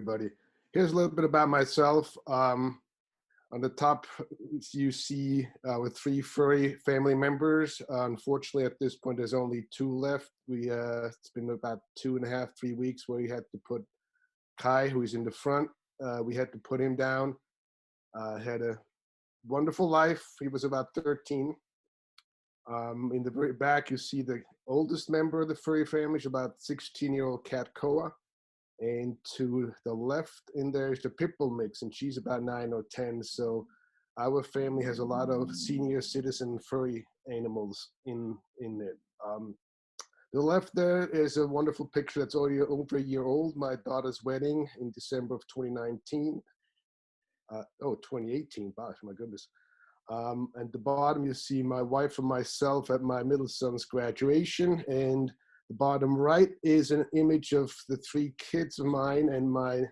everybody. Here's a little bit about myself. On the top, you see with 3 furry family members. Unfortunately, at this point, there's only 2 left. It's been about 2.5, 3 weeks where we had to put Kai, who's in the front, we had to put him down. Had a wonderful life. He was about 13. In the very back, you see the oldest member of the furry family, is about 16-year-old cat Koa. And to the left in there is the Pitbull mix, and she's about 9 or 10. So our family has a lot of senior citizen furry animals in it. The left there is a wonderful picture that's already over a year old, my daughter's wedding in December of 2019. 2018, gosh, my goodness. At the bottom, you see my wife and myself at my middle son's graduation. And the bottom right is an image of the 3 kids of mine and my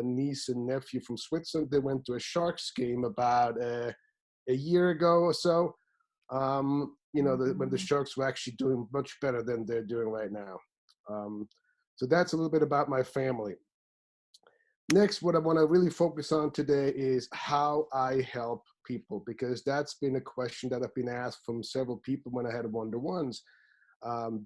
niece and nephew from Switzerland. They went to a Sharks game about a year ago or so. When the Sharks were actually doing much better than they're doing right now. So that's a little bit about my family. Next, what I want to really focus on today is how I help people, because that's been a question that I've been asked from several people when I had one-to-ones.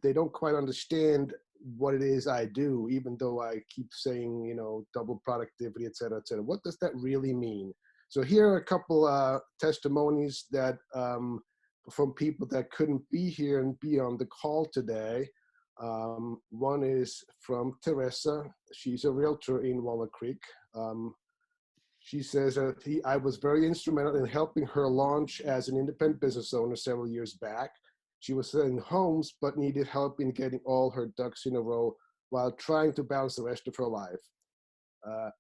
They don't quite understand what it is I do, even though I keep saying, double productivity, et cetera, et cetera. What does that really mean? So here are a couple testimonies that from people that couldn't be here and be on the call today. One is from Teresa. She's a realtor in Walnut Creek. She says that I was very instrumental in helping her launch as an independent business owner several years back. She was selling homes, but needed help in getting all her ducks in a row while trying to balance the rest of her life.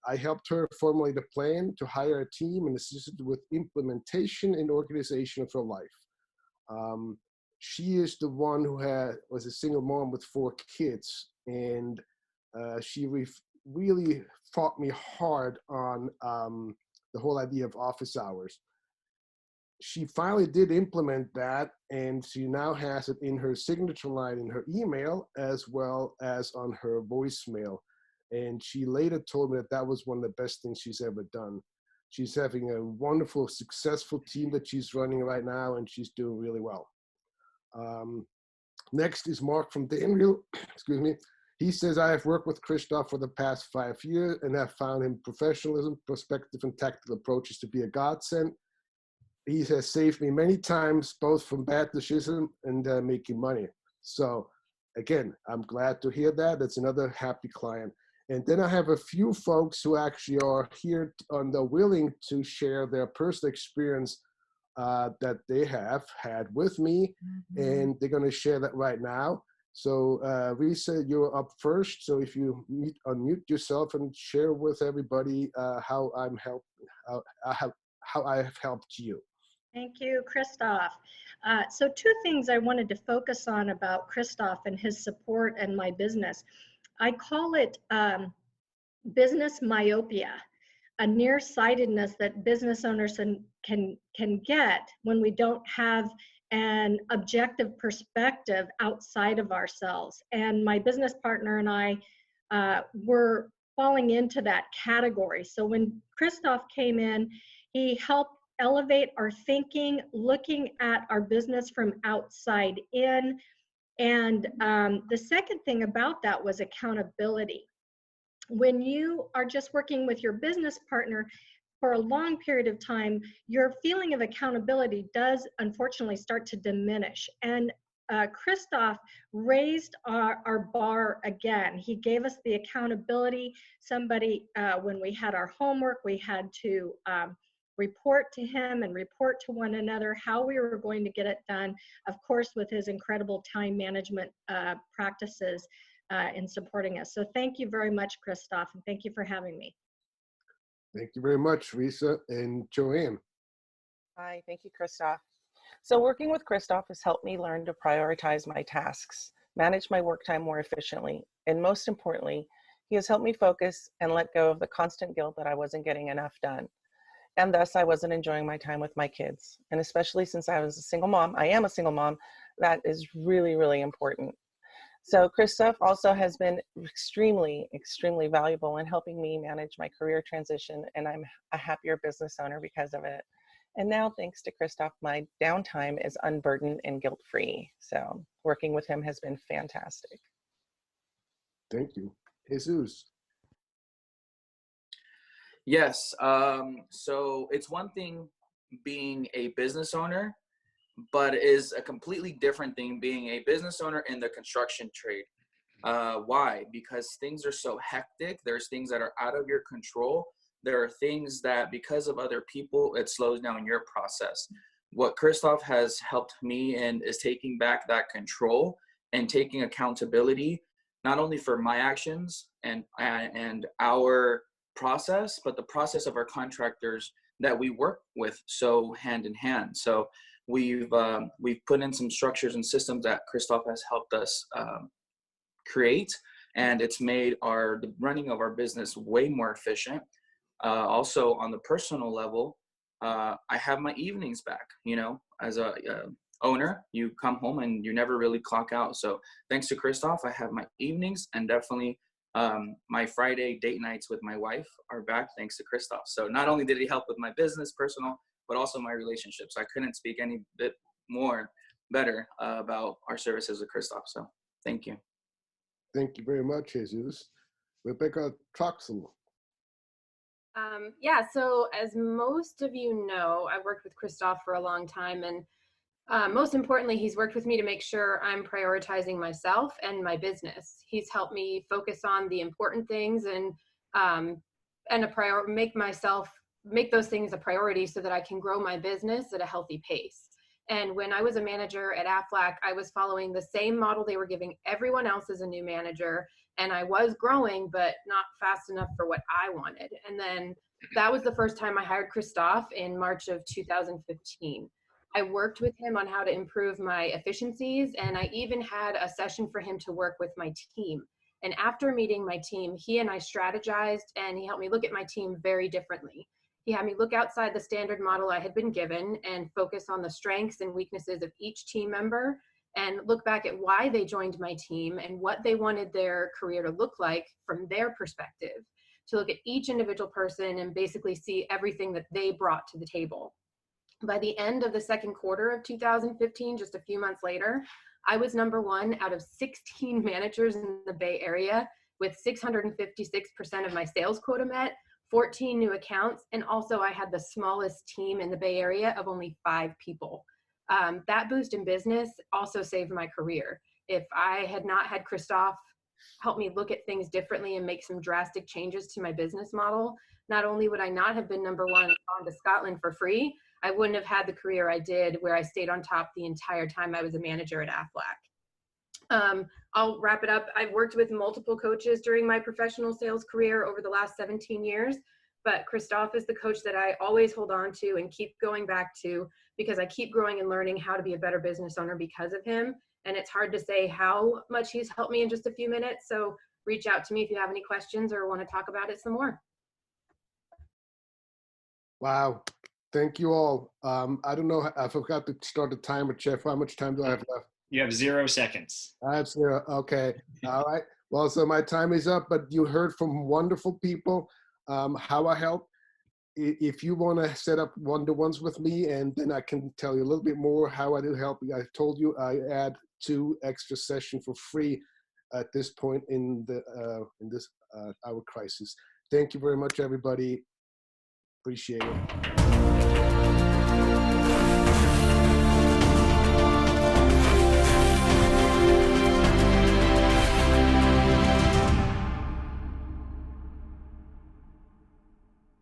I helped her formulate a plan to hire a team and assisted with implementation and organization of her life. She is the one who was a single mom with 4 kids, and she really fought me hard on the whole idea of office hours. She finally did implement that, and she now has it in her signature line in her email as well as on her voicemail. And she later told me that was one of the best things she's ever done. She's having a wonderful, successful team that she's running right now, and she's doing really well. Next is Mark from Danville. Excuse me. He says, I have worked with Christoph for the past 5 years and have found him professionalism, perspective, and tactical approaches to be a godsend. He has saved me many times, both from bad decisions and making money. So again, I'm glad to hear that. That's another happy client. And then I have a few folks who actually are here and are willing to share their personal experience that they have had with me, and they're going to share that right now. So Risa, you're up first. So if you unmute yourself and share with everybody how I have helped you. Thank you, Christoph. So 2 things I wanted to focus on about Christoph and his support and my business. I call it business myopia, a nearsightedness that business owners can get when we don't have an objective perspective outside of ourselves. And my business partner and I were falling into that category. So when Christoph came in, he helped elevate our thinking, looking at our business from outside in. And the second thing about that was accountability. When you are just working with your business partner for a long period of time, your feeling of accountability does unfortunately start to diminish. And Christoph raised our bar again. He gave us the accountability. When we had our homework, we had to report to him and report to one another how we were going to get it done, of course, with his incredible time management practices in supporting us. So thank you very much, Christoph, and thank you for having me. Thank you very much, Risa. And Joanne. Hi, thank you, Christoph. So working with Christoph has helped me learn to prioritize my tasks, manage my work time more efficiently, and most importantly, he has helped me focus and let go of the constant guilt that I wasn't getting enough done. And thus I wasn't enjoying my time with my kids. And especially since I am a single mom, that is really, really important. So Christoph also has been extremely, extremely valuable in helping me manage my career transition, and I'm a happier business owner because of it. And now, thanks to Christoph, my downtime is unburdened and guilt-free. So working with him has been fantastic. Thank you. Jesus. Yes. So it's one thing being a business owner, but it is a completely different thing being a business owner in the construction trade. Why? Because things are so hectic. There's things that are out of your control. There are things that because of other people, it slows down your process. What Christoph has helped me in is taking back that control and taking accountability, not only for my actions and our process, but the process of our contractors that we work with so hand in hand. So we've put in some structures and systems that Christoph has helped us create, and it's made the running of our business way more efficient. Also on the personal level, I have my evenings back. You know, as a owner, you come home and you never really clock out. So thanks to Christoph, I have my evenings, and definitely my Friday date nights with my wife are back thanks to Christoph. So not only did he help with my business, personal, but also my relationships. I couldn't speak any bit better about our services with Christoph. So thank you. Thank you very much, Jesus. Rebecca Troxel. Yeah, so as most of you know, I've worked with Christoph for a long time, and most importantly, he's worked with me to make sure I'm prioritizing myself and my business. He's helped me focus on the important things and make those things a priority so that I can grow my business at a healthy pace. And when I was a manager at Aflac, I was following the same model they were giving everyone else as a new manager. And I was growing, but not fast enough for what I wanted. And then that was the first time I hired Christoph in March of 2015. I worked with him on how to improve my efficiencies, and I even had a session for him to work with my team. And after meeting my team, he and I strategized, and he helped me look at my team very differently. He had me look outside the standard model I had been given and focus on the strengths and weaknesses of each team member, and look back at why they joined my team and what they wanted their career to look like from their perspective, to look at each individual person and basically see everything that they brought to the table. By the end of the second quarter of 2015, just a few months later, I was #1 out of 16 managers in the Bay Area with 656% of my sales quota met, 14 new accounts, and also I had the smallest team in the Bay Area of only 5 people. That boost in business also saved my career. If I had not had Christoph help me look at things differently and make some drastic changes to my business model, not only would I not have been #1 and gone to Scotland for free, I wouldn't have had the career I did where I stayed on top the entire time I was a manager at Aflac. I'll wrap it up. I've worked with multiple coaches during my professional sales career over the last 17 years, but Christoph is the coach that I always hold on to and keep going back to, because I keep growing and learning how to be a better business owner because of him. And it's hard to say how much he's helped me in just a few minutes. So reach out to me if you have any questions or want to talk about it some more. Wow. Thank you all. I don't know. I forgot to start the timer, Jeff. How much time do I have left? You have 0 seconds. I have 0. Okay. All right. Well, so my time is up, but you heard from wonderful people how I help. If you want to set up one-to-ones with me, and then I can tell you a little bit more how I do help. I told you I add 2 extra sessions for free at this point in this our crisis. Thank you very much, everybody. Appreciate it.